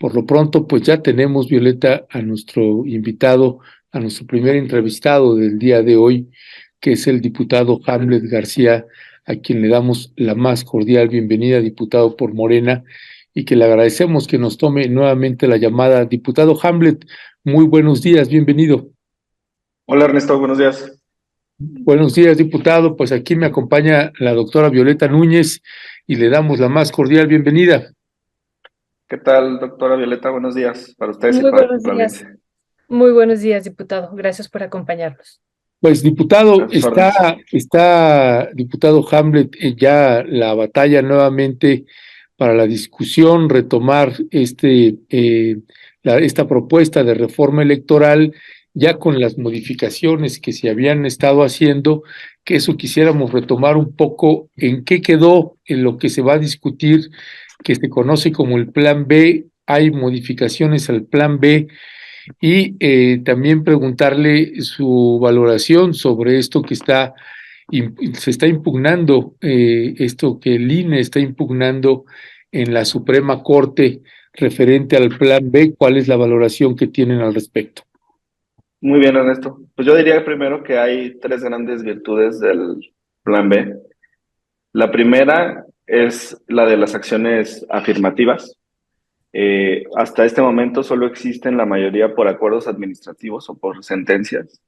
Por lo pronto, pues ya tenemos, Violeta, a nuestro invitado, a nuestro primer entrevistado del día de hoy, que es el diputado Hamlet García, a quien le damos la más cordial bienvenida, diputado por Morena, y que le agradecemos que nos tome nuevamente la llamada. Diputado Hamlet, muy buenos días, bienvenido. Hola Ernesto, buenos días. Buenos días, diputado. Pues aquí me acompaña la doctora Violeta Núñez y le damos la más cordial bienvenida. ¿Qué tal, doctora Violeta? Buenos días para ustedes y Muy para buenos la días. audiencia. Muy buenos días, diputado. Gracias por acompañarnos. Pues, diputado, A sus órdenes. diputado Hamlet, ya la batalla nuevamente para la discusión, retomar esta propuesta de reforma electoral, ya con las modificaciones que se habían estado haciendo, que eso quisiéramos retomar un poco en qué quedó en lo que se va a discutir, que se conoce como el Plan B. Hay modificaciones al Plan B y también preguntarle su valoración sobre esto que se está impugnando, esto que el INE está impugnando en la Suprema Corte referente al Plan B. ¿Cuál es la valoración que tienen al respecto? Muy bien, Ernesto. Pues yo diría primero que hay tres grandes virtudes del Plan B. La primera es la de las acciones afirmativas. Hasta este momento solo existen la mayoría por acuerdos administrativos o por sentencias.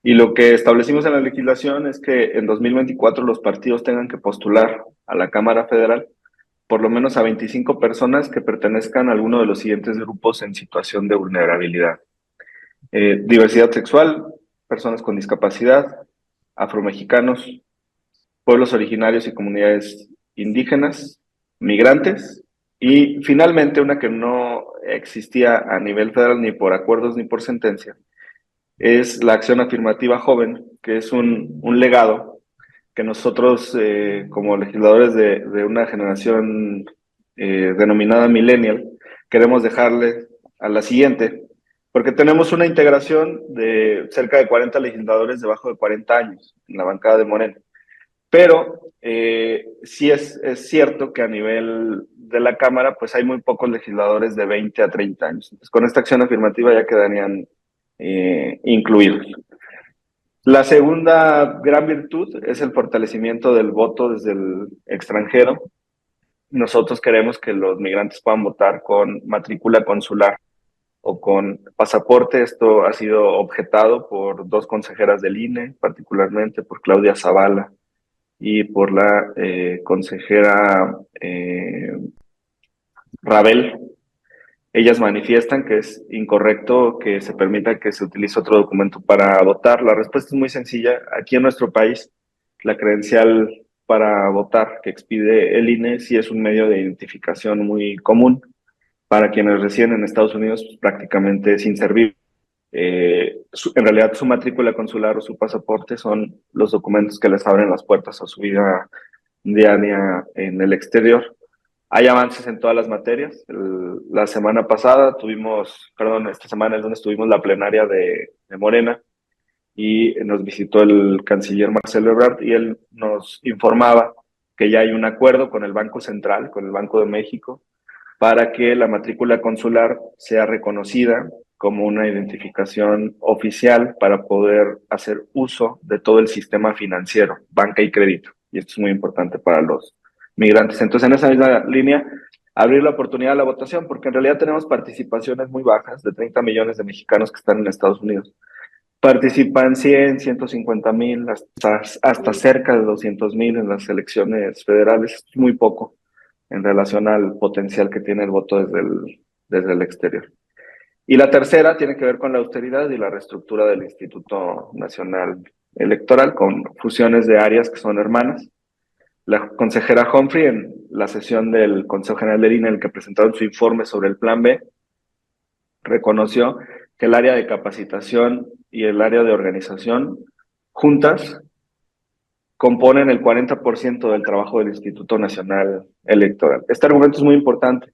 Y lo que establecimos en la legislación es que en 2024 los partidos tengan que postular a la Cámara Federal por lo menos a 25 personas que pertenezcan a alguno de los siguientes grupos en situación de vulnerabilidad. Diversidad sexual, personas con discapacidad, afromexicanos, pueblos originarios y comunidades indígenas, migrantes, y finalmente una que no existía a nivel federal ni por acuerdos ni por sentencia, es la acción afirmativa joven, que es un legado que nosotros como legisladores de una generación denominada millennial queremos dejarle a la siguiente, porque tenemos una integración de cerca de 40 legisladores debajo de 40 años en la bancada de Morena. Pero sí es cierto que a nivel de la Cámara pues hay muy pocos legisladores de 20 a 30 años. Entonces, con esta acción afirmativa ya quedarían incluidos. La segunda gran virtud es el fortalecimiento del voto desde el extranjero. Nosotros queremos que los migrantes puedan votar con matrícula consular o con pasaporte. Esto ha sido objetado por dos consejeras del INE, particularmente por Claudia Zavala y por la consejera Rabel. Ellas manifiestan que es incorrecto que se permita que se utilice otro documento para votar. La respuesta es muy sencilla. Aquí en nuestro país, la credencial para votar que expide el INE sí es un medio de identificación muy común. Para quienes residen en Estados Unidos, pues, prácticamente es inservible. En realidad, su matrícula consular o su pasaporte son los documentos que les abren las puertas a su vida diaria en el exterior. Hay avances en todas las materias. La semana pasada esta semana, el lunes, tuvimos la plenaria de Morena y nos visitó el canciller Marcelo Ebrard y él nos informaba que ya hay un acuerdo con el Banco Central, con el Banco de México, para que la matrícula consular sea reconocida como una identificación oficial para poder hacer uso de todo el sistema financiero, banca y crédito. Y esto es muy importante para los migrantes. Entonces, en esa misma línea, abrir la oportunidad a la votación, porque en realidad tenemos participaciones muy bajas de 30 millones de mexicanos que están en Estados Unidos. Participan 100, 150,000, hasta cerca de 200,000 en las elecciones federales. Es muy poco en relación al potencial que tiene el voto desde el exterior. Y la tercera tiene que ver con la austeridad y la reestructura del Instituto Nacional Electoral con fusiones de áreas que son hermanas. La consejera Humphrey, en la sesión del Consejo General del INE en el que presentaron su informe sobre el Plan B, reconoció que el área de capacitación y el área de organización juntas componen el 40% del trabajo del Instituto Nacional Electoral. Este argumento es muy importante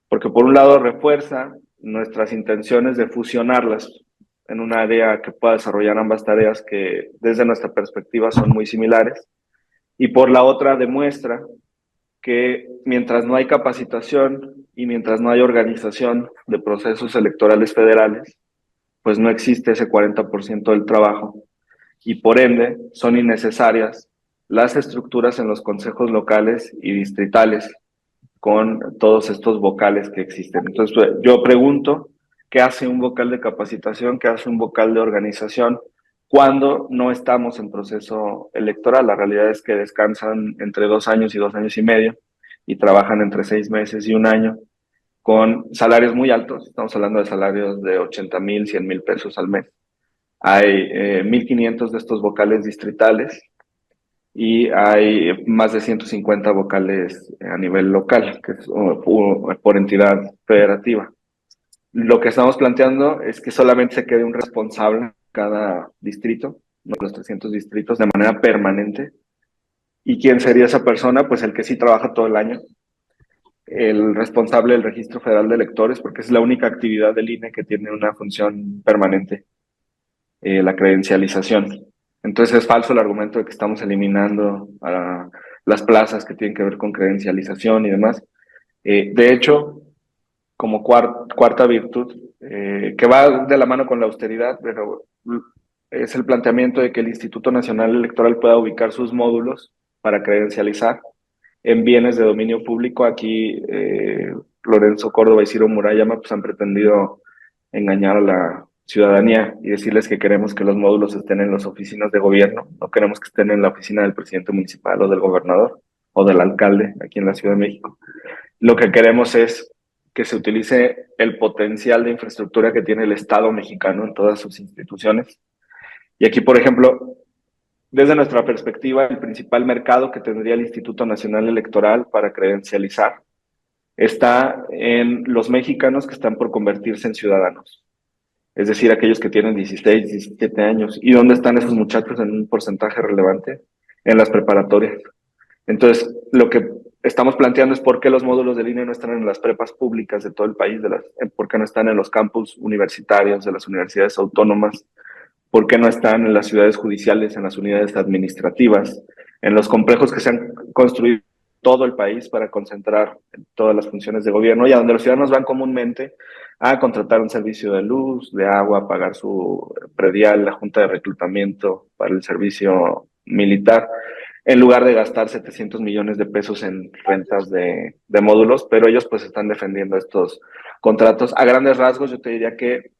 porque por un lado refuerza nuestras intenciones de fusionarlas en un área que pueda desarrollar ambas tareas que desde nuestra perspectiva son muy similares, y por la otra demuestra que mientras no hay capacitación y mientras no hay organización de procesos electorales federales, pues no existe ese 40% del trabajo y por ende son innecesarias las estructuras en los consejos locales y distritales con todos estos vocales que existen. Entonces yo pregunto, ¿qué hace un vocal de capacitación? ¿Qué hace un vocal de organización cuando no estamos en proceso electoral? La realidad es que descansan entre 2 años y 2 años y medio y trabajan entre 6 meses y un año con salarios muy altos. Estamos hablando de salarios de 80,000, 100,000 pesos al mes. Hay 1,500 de estos vocales distritales y hay más de 150 vocales a nivel local, que es por entidad federativa. Lo que estamos planteando es que solamente se quede un responsable en cada distrito, de los 300 distritos, de manera permanente. ¿Y quién sería esa persona? Pues el que sí trabaja todo el año, el responsable del Registro Federal de Electores, porque es la única actividad del INE que tiene una función permanente, la credencialización. Entonces es falso el argumento de que estamos eliminando a las plazas que tienen que ver con credencialización y demás. De hecho, como cuarta virtud, que va de la mano con la austeridad, pero es el planteamiento de que el Instituto Nacional Electoral pueda ubicar sus módulos para credencializar en bienes de dominio público. Aquí Lorenzo Córdoba y Ciro Murayama pues, han pretendido engañar a la ciudadanía y decirles que queremos que los módulos estén en las oficinas de gobierno, no queremos que estén en la oficina del presidente municipal o del gobernador o del alcalde aquí en la Ciudad de México. Lo que queremos es que se utilice el potencial de infraestructura que tiene el Estado mexicano en todas sus instituciones. Y aquí, por ejemplo, desde nuestra perspectiva, el principal mercado que tendría el Instituto Nacional Electoral para credencializar está en los mexicanos que están por convertirse en ciudadanos. Es decir, aquellos que tienen 16, 17 años. ¿Y dónde están esos muchachos en un porcentaje relevante? En las preparatorias. Entonces, lo que estamos planteando es por qué los módulos de línea no están en las prepas públicas de todo el país, por qué no están en los campus universitarios de las universidades autónomas, por qué no están en las ciudades judiciales, en las unidades administrativas, en los complejos que se han construido todo el país para concentrar todas las funciones de gobierno y a donde los ciudadanos van comúnmente a contratar un servicio de luz, de agua, pagar su predial, la junta de reclutamiento para el servicio militar, en lugar de gastar 700 millones de pesos en rentas de módulos, pero ellos pues están defendiendo estos contratos. A grandes rasgos yo te diría que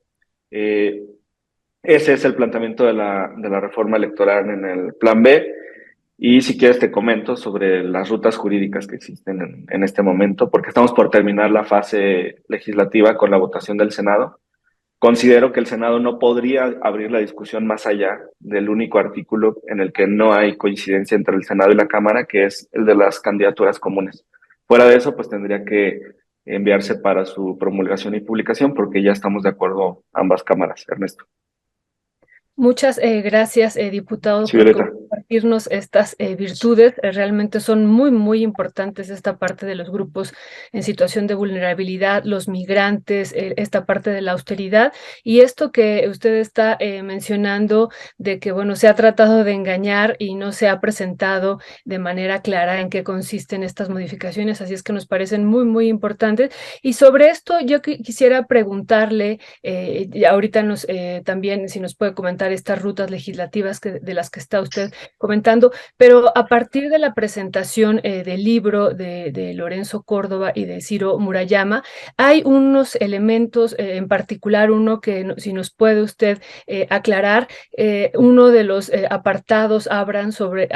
ese es el planteamiento de la reforma electoral en el plan B. Y si quieres te comento sobre las rutas jurídicas que existen en este momento, porque estamos por terminar la fase legislativa con la votación del Senado. Considero que el Senado no podría abrir la discusión más allá del único artículo en el que no hay coincidencia entre el Senado y la Cámara, que es el de las candidaturas comunes. Fuera de eso, pues tendría que enviarse para su promulgación y publicación, porque ya estamos de acuerdo ambas cámaras, Ernesto. Muchas gracias, diputado, Sí, por Violeta. compartirnos estas virtudes. Realmente son muy, muy importantes esta parte de los grupos en situación de vulnerabilidad, los migrantes, esta parte de la austeridad y esto que usted está mencionando de que, bueno, se ha tratado de engañar y no se ha presentado de manera clara en qué consisten estas modificaciones, así es que nos parecen muy, muy importantes. Y sobre esto yo quisiera preguntarle, ahorita también si nos puede comentar estas rutas legislativas de las que está usted comentando, pero a partir de la presentación del libro de Lorenzo Córdoba y de Ciro Murayama, hay unos elementos, en particular uno que si nos puede usted aclarar, uno de los apartados hablan sobre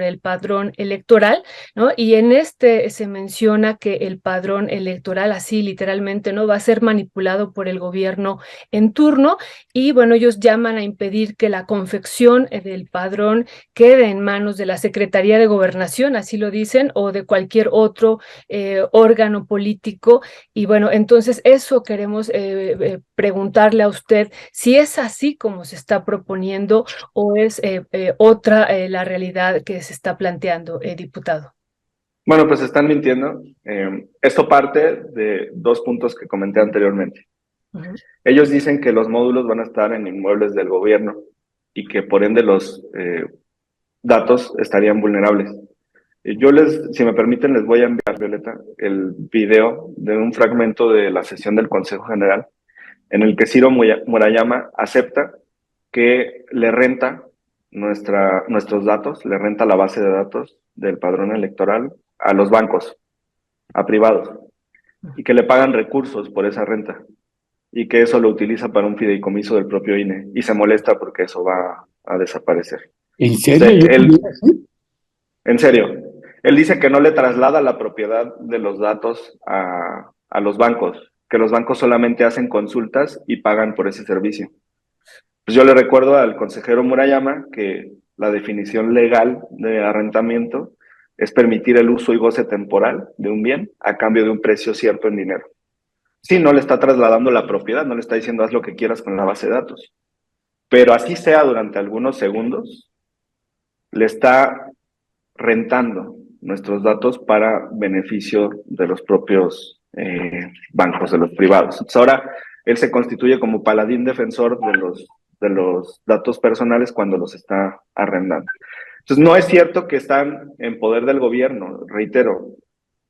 el padrón electoral, ¿no? Y en este se menciona que el padrón electoral, así literalmente, ¿no?, va a ser manipulado por el gobierno en turno y, bueno, ellos llaman a impedir que la confección del padrón quede en manos de la Secretaría de Gobernación, así lo dicen, o de cualquier otro órgano político. Y bueno, entonces eso queremos preguntarle a usted si es así como se está proponiendo o es otra la realidad que se está planteando, diputado. Bueno, pues están mintiendo. Esto parte de 2 puntos que comenté anteriormente. Ellos dicen que los módulos van a estar en inmuebles del gobierno y que por ende los datos estarían vulnerables. Si me permiten, les voy a enviar, Violeta, el video de un fragmento de la sesión del Consejo General en el que Ciro Murayama acepta que le renta nuestros datos, le renta la base de datos del padrón electoral a los bancos, a privados, y que le pagan recursos por esa renta, y que eso lo utiliza para un fideicomiso del propio INE, y se molesta porque eso va a desaparecer. ¿En O serio? sea, ¿Yo en serio, él dice que no le traslada la propiedad de los datos a los bancos, que los bancos solamente hacen consultas y pagan por ese servicio. Pues yo le recuerdo al consejero Murayama que la definición legal de arrendamiento es permitir el uso y goce temporal de un bien a cambio de un precio cierto en dinero. Sí, no le está trasladando la propiedad, no le está diciendo haz lo que quieras con la base de datos, pero así sea durante algunos segundos, le está rentando nuestros datos para beneficio de los propios bancos, de los privados. Entonces ahora él se constituye como paladín defensor de los datos personales cuando los está arrendando. Entonces no es cierto que están en poder del gobierno, reitero,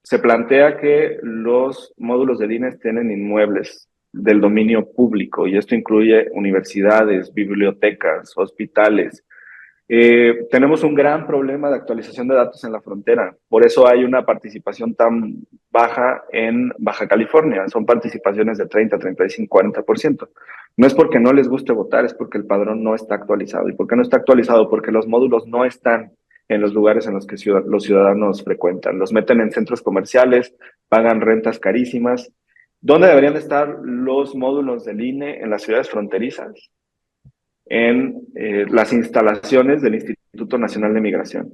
se plantea que los módulos del INE tienen inmuebles del dominio público y esto incluye universidades, bibliotecas, hospitales. Tenemos un gran problema de actualización de datos en la frontera. Por eso hay una participación tan baja en Baja California. Son participaciones de 30, 35, 40%. No es porque no les guste votar, es porque el padrón no está actualizado. ¿Y por qué no está actualizado? Porque los módulos no están en los lugares en los que los ciudadanos frecuentan. Los meten en centros comerciales, pagan rentas carísimas. ¿Dónde deberían de estar los módulos del INE? En las ciudades fronterizas, en las instalaciones del Instituto Nacional de Migración,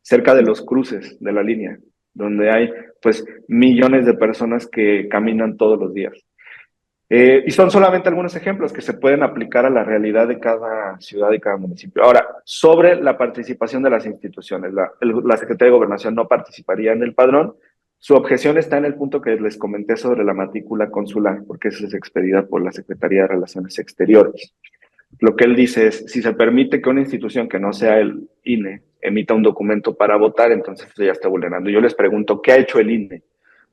cerca de los cruces de la línea, donde hay pues millones de personas que caminan todos los días. Y son solamente algunos ejemplos que se pueden aplicar a la realidad de cada ciudad y cada municipio. Ahora, sobre la participación de las instituciones, la Secretaría de Gobernación no participaría en el padrón. Su objeción está en el punto que les comenté sobre la matrícula consular, porque esa es expedida por la Secretaría de Relaciones Exteriores. Lo que él dice es, si se permite que una institución que no sea el INE emita un documento para votar, entonces eso ya está vulnerando. Yo les pregunto, ¿qué ha hecho el INE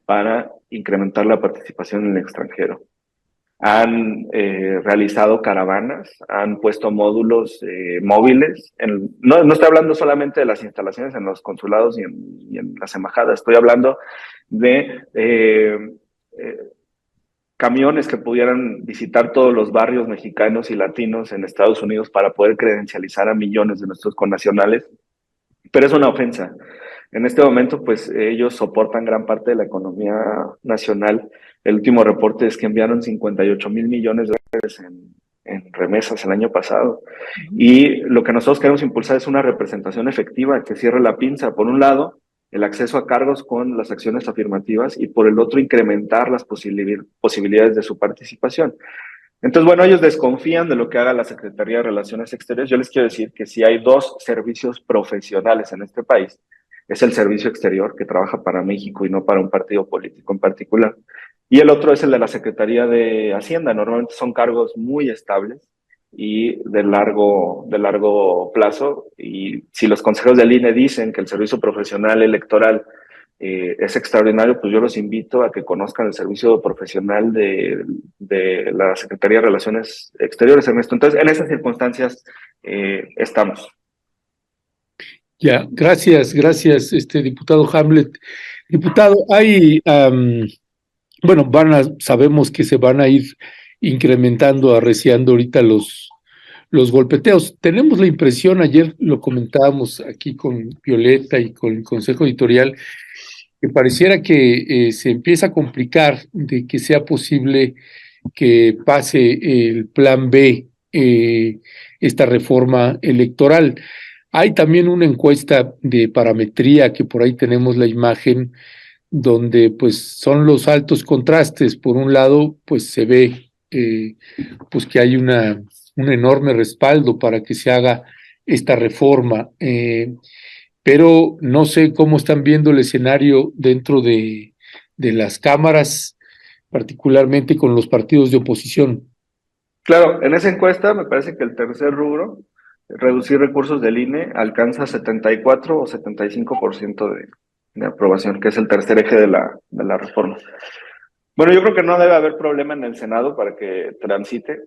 para incrementar la participación en el extranjero? Han realizado caravanas, han puesto módulos móviles. No estoy hablando solamente de las instalaciones en los consulados y en las embajadas, estoy hablando de camiones que pudieran visitar todos los barrios mexicanos y latinos en Estados Unidos para poder credencializar a millones de nuestros connacionales, pero es una ofensa. En este momento, pues ellos soportan gran parte de la economía nacional. El último reporte es que enviaron 58 mil millones de dólares en remesas el año pasado. Y lo que nosotros queremos impulsar es una representación efectiva que cierre la pinza. Por un lado, el acceso a cargos con las acciones afirmativas y por el otro, incrementar las posibilidades de su participación. Entonces, bueno, ellos desconfían de lo que haga la Secretaría de Relaciones Exteriores. Yo les quiero decir que si hay dos servicios profesionales en este país, es el servicio exterior, que trabaja para México y no para un partido político en particular. Y el otro es el de la Secretaría de Hacienda. Normalmente son cargos muy estables y de largo plazo. Y si los consejeros del INE dicen que el servicio profesional electoral es extraordinario, pues yo los invito a que conozcan el servicio profesional de la Secretaría de Relaciones Exteriores, Ernesto. Entonces, en esas circunstancias estamos. Ya, gracias, diputado Hamlet. Diputado, bueno, sabemos que se van a ir incrementando, arreciando ahorita los golpeteos. Tenemos la impresión, ayer lo comentábamos aquí con Violeta y con el Consejo Editorial, que pareciera que se empieza a complicar de que sea posible que pase el plan B, esta reforma electoral. Hay también una encuesta de parametría que por ahí tenemos la imagen donde pues son los altos contrastes. Por un lado, pues se ve pues que hay un enorme respaldo para que se haga esta reforma, pero no sé cómo están viendo el escenario dentro de las cámaras, particularmente con los partidos de oposición. Claro, en esa encuesta me parece que el tercer rubro reducir recursos del INE alcanza 74 o 75% de aprobación, que es el tercer eje de la reforma. Bueno, yo creo que no debe haber problema en el Senado para que transite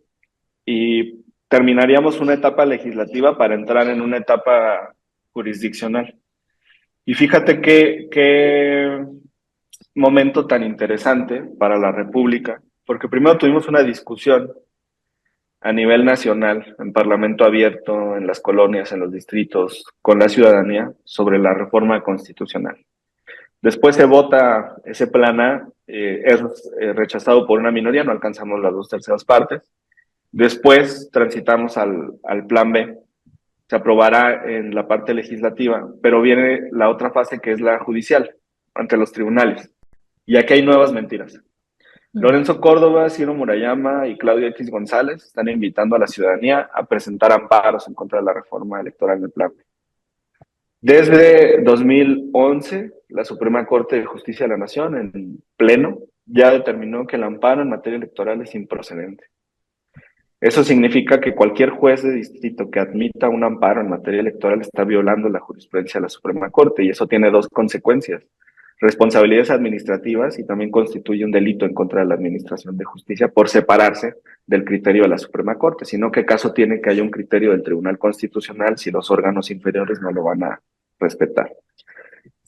y terminaríamos una etapa legislativa para entrar en una etapa jurisdiccional. Y fíjate qué momento tan interesante para la República, porque primero tuvimos una discusión a nivel nacional, en Parlamento abierto, en las colonias, en los distritos, con la ciudadanía, sobre la reforma constitucional. Después se vota ese plan A, es rechazado por una minoría, no alcanzamos las 2/3 partes. Después transitamos al plan B, se aprobará en la parte legislativa, pero viene la otra fase que es la judicial, ante los tribunales. Y aquí hay nuevas mentiras. Lorenzo Córdoba, Ciro Murayama y Claudia X González están invitando a la ciudadanía a presentar amparos en contra de la reforma electoral del plan. Desde 2011, la Suprema Corte de Justicia de la Nación, en pleno, ya determinó que el amparo en materia electoral es improcedente. Eso significa que cualquier juez de distrito que admita un amparo en materia electoral está violando la jurisprudencia de la Suprema Corte, y eso tiene dos consecuencias: responsabilidades administrativas, y también constituye un delito en contra de la Administración de Justicia por separarse del criterio de la Suprema Corte, sino qué caso tiene que haya un criterio del Tribunal Constitucional si los órganos inferiores no lo van a respetar.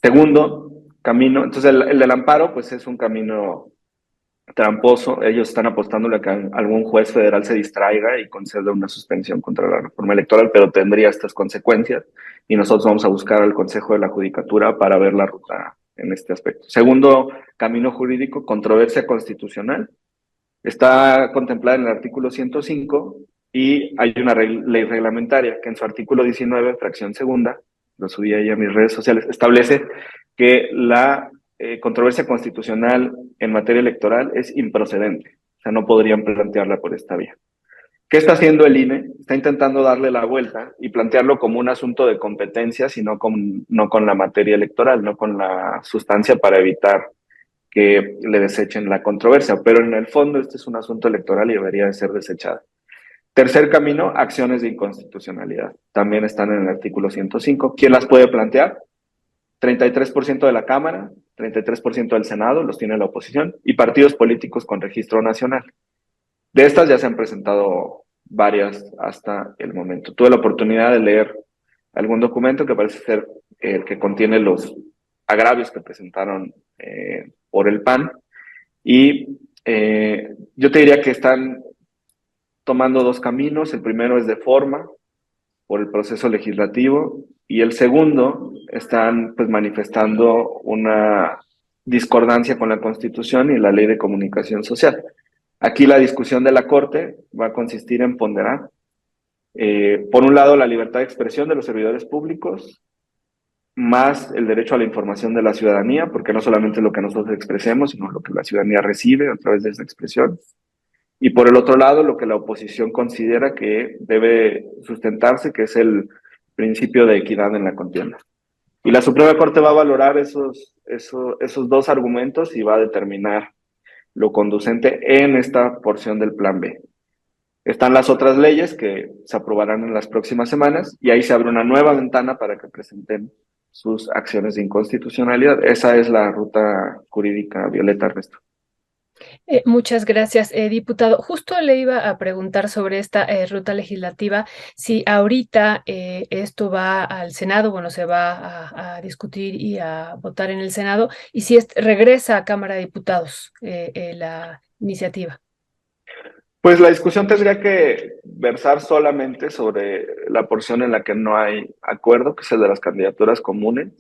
Segundo camino, entonces el del amparo pues es un camino tramposo. Ellos están apostándole a que algún juez federal se distraiga y conceda una suspensión contra la reforma electoral, pero tendría estas consecuencias, y nosotros vamos a buscar al Consejo de la Judicatura para ver la ruta en este aspecto. Segundo camino jurídico, controversia constitucional. Está contemplada en el artículo 105 y hay una ley reglamentaria que en su artículo 19, fracción segunda, lo subí ahí a mis redes sociales, establece que la controversia constitucional en materia electoral es improcedente. O sea, no podrían plantearla por esta vía. ¿Qué está haciendo el INE? Está intentando darle la vuelta y plantearlo como un asunto de competencias y no con la materia electoral, no con la sustancia, para evitar que le desechen la controversia. Pero en el fondo este es un asunto electoral y debería de ser desechado. Tercer camino, acciones de inconstitucionalidad. También están en el artículo 105. ¿Quién las puede plantear? 33% de la Cámara, 33% del Senado, los tiene la oposición, y partidos políticos con registro nacional. De estas ya se han presentado varias hasta el momento. Tuve la oportunidad de leer algún documento que parece ser el que contiene los agravios que presentaron por el PAN, y yo te diría que están tomando dos caminos. El primero es de forma, por el proceso legislativo, y el segundo están pues manifestando una discordancia con la Constitución y la Ley de Comunicación Social. Aquí la discusión de la Corte va a consistir en ponderar, por un lado, la libertad de expresión de los servidores públicos, más el derecho a la información de la ciudadanía, porque no solamente lo que nosotros expresemos, sino lo que la ciudadanía recibe a través de esa expresión. Y por el otro lado, lo que la oposición considera que debe sustentarse, que es el principio de equidad en la contienda. Y la Suprema Corte va a valorar esos dos argumentos y va a determinar lo conducente en esta porción del Plan B. Están las otras leyes que se aprobarán en las próximas semanas, y ahí se abre una nueva ventana para que presenten sus acciones de inconstitucionalidad. Esa es la ruta jurídica, Violeta, Ernesto. Muchas gracias, diputado. Justo le iba a preguntar sobre esta ruta legislativa, si ahorita esto va al Senado, bueno, se va a discutir y a votar en el Senado, y si regresa a Cámara de Diputados la iniciativa. Pues la discusión tendría que versar solamente sobre la porción en la que no hay acuerdo, que es el de las candidaturas comunes.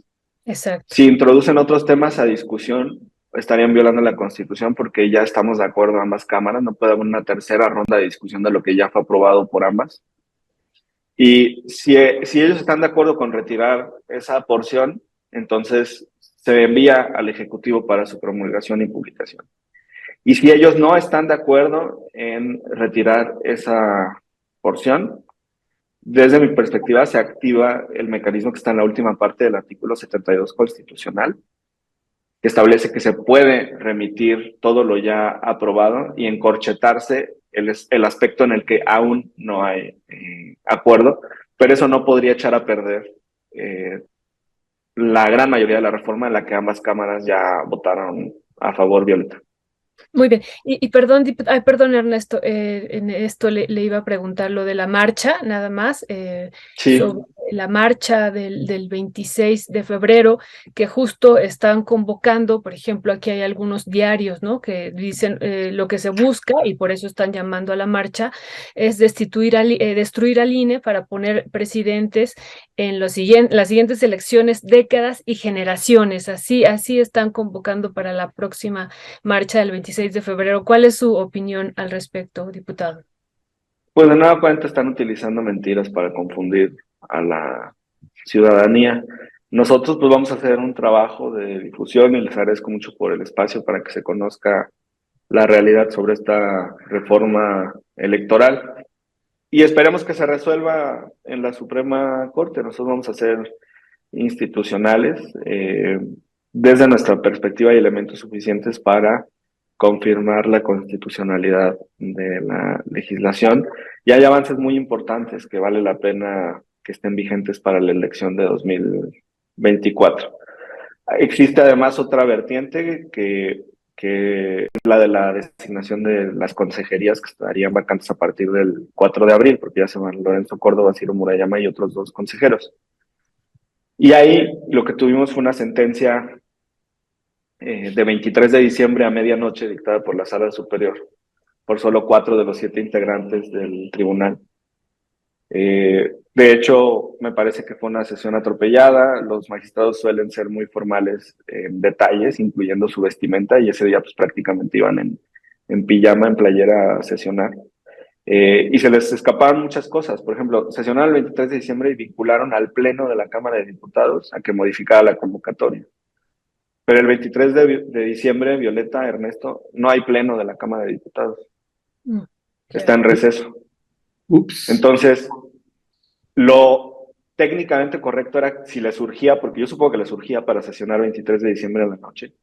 Exacto. Si introducen otros temas a discusión, estarían violando la Constitución, porque ya estamos de acuerdo ambas cámaras. No puede haber una tercera ronda de discusión de lo que ya fue aprobado por ambas. Y si ellos están de acuerdo con retirar esa porción, entonces se envía al Ejecutivo para su promulgación y publicación. Y si ellos no están de acuerdo en retirar esa porción, desde mi perspectiva se activa el mecanismo que está en la última parte del artículo 72 constitucional, que establece que se puede remitir todo lo ya aprobado y encorchetarse el aspecto en el que aún no hay acuerdo, pero eso no podría echar a perder la gran mayoría de la reforma en la que ambas cámaras ya votaron a favor, Violeta. Muy bien. Y perdón, perdón, Ernesto, en esto le iba a preguntar lo de la marcha, nada más, Sí, sobre la marcha del 26 de febrero, que justo están convocando, por ejemplo, aquí hay algunos diarios, ¿no? Que dicen lo que se busca, y por eso están llamando a la marcha, es destruir al INE para poner presidentes en las siguientes elecciones, décadas y generaciones. Así están convocando para la próxima marcha del 26 de febrero. ¿Cuál es su opinión al respecto, diputado? pues de nueva cuenta están utilizando mentiras para confundir a la ciudadanía. Nosotros pues vamos a hacer un trabajo de difusión y les agradezco mucho por el espacio para que se conozca la realidad sobre esta reforma electoral y esperemos que se resuelva en la Suprema Corte. Nosotros vamos a ser institucionales desde nuestra perspectiva hay elementos suficientes para confirmar la constitucionalidad de la legislación y hay avances muy importantes que vale la pena que estén vigentes para la elección de 2024. Existe además otra vertiente que es la de la designación de las consejerías que estarían vacantes a partir del 4 de abril, porque ya se van Lorenzo Córdoba, Ciro Murayama y otros 2 consejeros. Y ahí lo que tuvimos fue una sentencia de 23 de diciembre a medianoche dictada por la Sala Superior, por solo 4 de los 7 integrantes del tribunal. De hecho, me parece que fue una sesión atropellada. Los magistrados suelen ser muy formales en detalles, incluyendo su vestimenta, y ese día pues prácticamente iban en pijama, en playera a sesionar. Y se les escaparon muchas cosas. Por ejemplo, sesionaron el 23 de diciembre y vincularon al Pleno de la Cámara de Diputados a que modificara la convocatoria. Pero el 23 de diciembre, Violeta, Ernesto, no hay Pleno de la Cámara de Diputados. Está en receso. Ups. Entonces, lo técnicamente correcto era, si le surgía, porque yo supongo que le surgía para sesionar 23 de diciembre en la noche,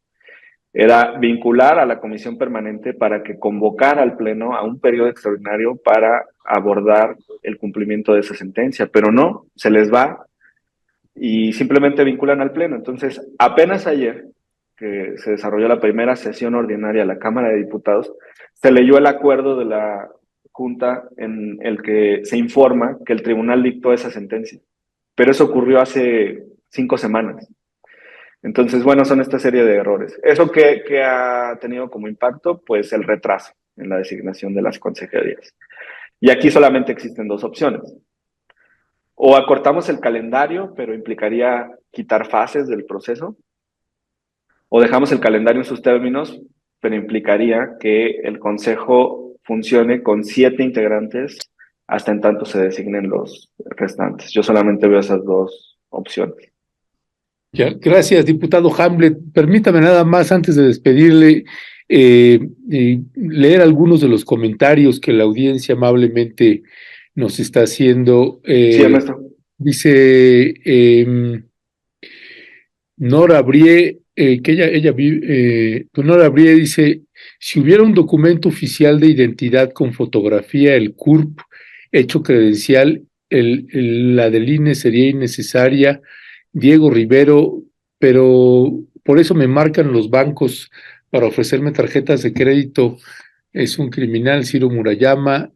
era vincular a la comisión permanente para que convocara al Pleno a un periodo extraordinario para abordar el cumplimiento de esa sentencia, pero no, se les va y simplemente vinculan al Pleno. Entonces, apenas ayer, que se desarrolló la primera sesión ordinaria de la Cámara de Diputados, se leyó el acuerdo de la Junta en el que se informa que el tribunal dictó esa sentencia, pero eso ocurrió hace 5 semanas. Entonces, bueno, son esta serie de errores. ¿Eso que ha tenido como impacto? Pues el retraso en la designación de las consejerías. Y aquí solamente existen 2 opciones. O acortamos el calendario, pero implicaría quitar fases del proceso, o dejamos el calendario en sus términos, pero implicaría que el Consejo funcione con 7 integrantes hasta en tanto se designen los restantes. Yo solamente veo esas 2 opciones. Ya, gracias, diputado Hamlet. Permítame nada más, antes de despedirle, leer algunos de los comentarios que la audiencia amablemente nos está haciendo. Sí, Ernesto. Dice Nora Brie, que Nora Brie dice, si hubiera un documento oficial de identidad con fotografía, el CURP, hecho credencial, la del INE sería innecesaria. Diego Rivero, pero por eso me marcan los bancos para ofrecerme tarjetas de crédito. Es un criminal. Ciro Murayama.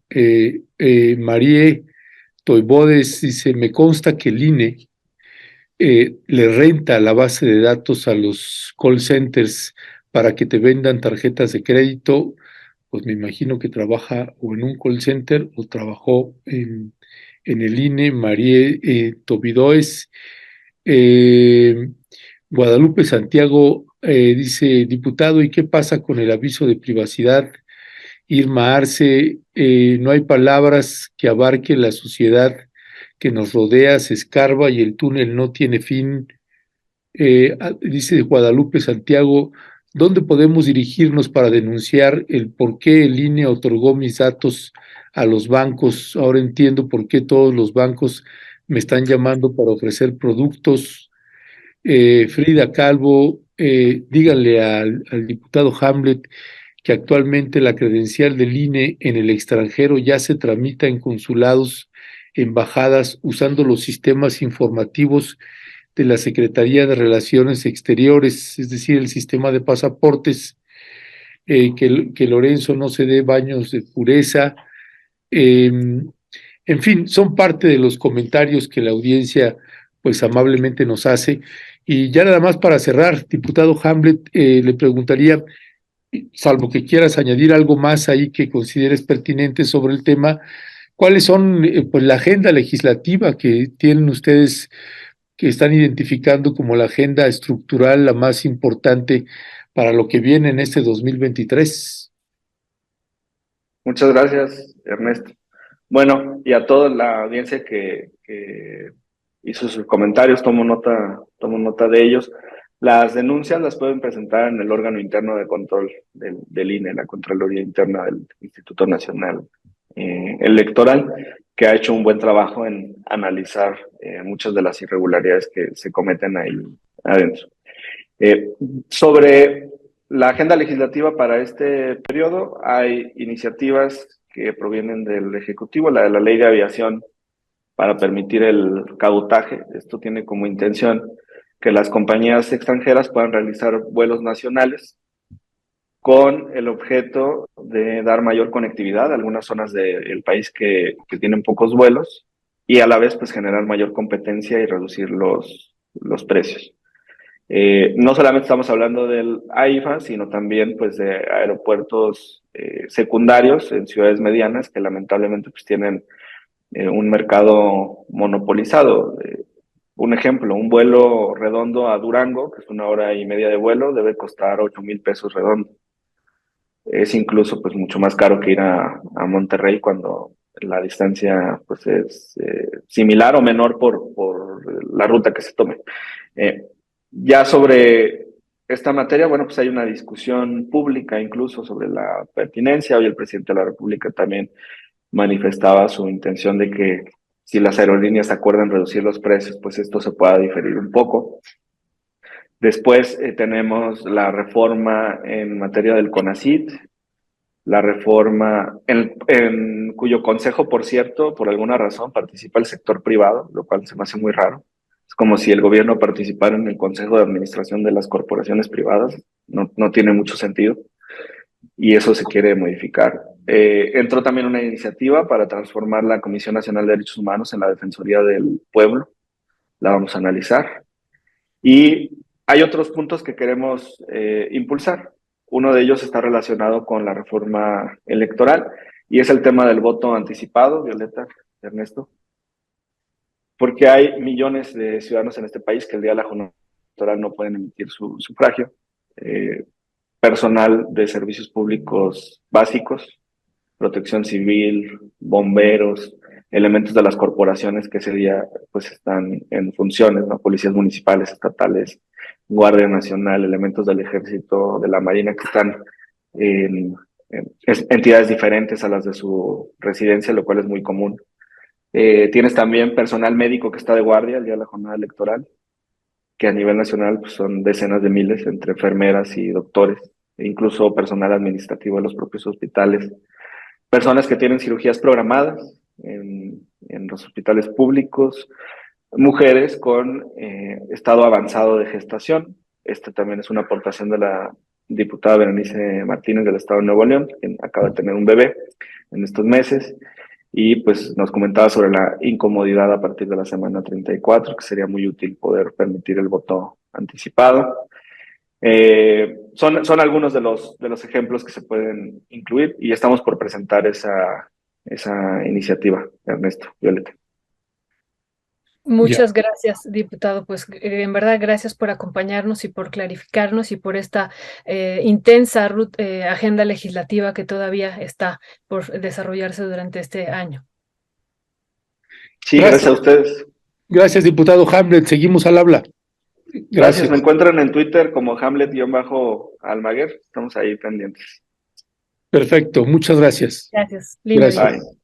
Marie Toibodes dice, me consta que el INE le renta la base de datos a los call centers para que te vendan tarjetas de crédito. Pues me imagino que trabaja o en un call center o trabajó en el INE. Marie Tobidoes. Guadalupe Santiago dice, diputado, ¿y qué pasa con el aviso de privacidad? Irma Arce, no hay palabras que abarque la sociedad que nos rodea, se escarba y el túnel no tiene fin. Dice Guadalupe Santiago, ¿dónde podemos dirigirnos para denunciar el por qué el INE otorgó mis datos a los bancos? Ahora entiendo por qué todos los bancos me están llamando para ofrecer productos. Frida Calvo, díganle al diputado Hamlet que actualmente la credencial del INE en el extranjero ya se tramita en consulados embajadas usando los sistemas informativos de la Secretaría de Relaciones Exteriores, es decir, el sistema de pasaportes, que Lorenzo no se dé baños de pureza. En fin, son parte de los comentarios que la audiencia pues amablemente nos hace. Y ya nada más para cerrar, diputado Hamlet, le preguntaría, salvo que quieras añadir algo más ahí que consideres pertinente sobre el tema, ¿cuáles son pues la agenda legislativa que tienen ustedes, que están identificando como la agenda estructural, la más importante para lo que viene en este 2023? Muchas gracias, Ernesto. Bueno, y a toda la audiencia que hizo sus comentarios, tomo nota de ellos. Las denuncias las pueden presentar en el órgano interno de control del INE, la Contraloría Interna del Instituto Nacional Electoral, que ha hecho un buen trabajo en analizar muchas de las irregularidades que se cometen ahí adentro. Sobre la agenda legislativa para este periodo, hay iniciativas que provienen del Ejecutivo, la de la Ley de Aviación para permitir el cabotaje. Esto tiene como intención que las compañías extranjeras puedan realizar vuelos nacionales con el objeto de dar mayor conectividad a algunas zonas del país que tienen pocos vuelos y a la vez pues generar mayor competencia y reducir los precios. No solamente estamos hablando del AIFA, sino también pues de aeropuertos secundarios en ciudades medianas que lamentablemente pues tienen un mercado monopolizado. Un ejemplo, un vuelo redondo a Durango, que es 1 hora y media de vuelo, debe costar 8,000 pesos redondo. Es incluso pues mucho más caro que ir a Monterrey cuando la distancia pues es similar o menor por la ruta que se tome. Ya sobre esta materia, bueno, pues hay una discusión pública incluso sobre la pertinencia. Hoy el presidente de la República también manifestaba su intención de que si las aerolíneas acuerdan reducir los precios, pues esto se pueda diferir un poco. Después tenemos la reforma en materia del CONACYT, la reforma en cuyo consejo, por cierto, por alguna razón participa el sector privado, lo cual se me hace muy raro. Es como si el gobierno participara en el consejo de administración de las corporaciones privadas. No tiene mucho sentido y eso se quiere modificar. Entró también una iniciativa para transformar la Comisión Nacional de Derechos Humanos en la Defensoría del Pueblo. La vamos a analizar. Y hay otros puntos que queremos impulsar. Uno de ellos está relacionado con la reforma electoral y es el tema del voto anticipado, Violeta, Ernesto, porque hay millones de ciudadanos en este país que el día de la jornada electoral no pueden emitir su sufragio. Personal de servicios públicos básicos, protección civil, bomberos, elementos de las corporaciones que ese día pues están en funciones, ¿no? Policías municipales, estatales, Guardia Nacional, elementos del Ejército, de la Marina que están en entidades diferentes a las de su residencia, lo cual es muy común. Tienes también personal médico que está de guardia el día de la jornada electoral, que a nivel nacional pues, son decenas de miles entre enfermeras y doctores, e incluso personal administrativo de los propios hospitales. Personas que tienen cirugías programadas en los hospitales públicos, mujeres con estado avanzado de gestación. Esta también es una aportación de la diputada Berenice Martínez del Estado de Nuevo León, quien acaba de tener un bebé en estos meses, y pues nos comentaba sobre la incomodidad a partir de la semana 34, que sería muy útil poder permitir el voto anticipado. Son algunos de los ejemplos que se pueden incluir y estamos por presentar esa iniciativa, Ernesto, Violeta. Muchas gracias, diputado. Pues en verdad, gracias por acompañarnos y por clarificarnos y por esta intensa agenda legislativa que todavía está por desarrollarse durante este año. Sí, gracias a ustedes. Gracias, diputado Hamlet. Seguimos al habla. Gracias. Me encuentran en Twitter como Hamlet-Almaguer. Estamos ahí pendientes. Perfecto. Muchas gracias. Gracias. Lindo día. Bye.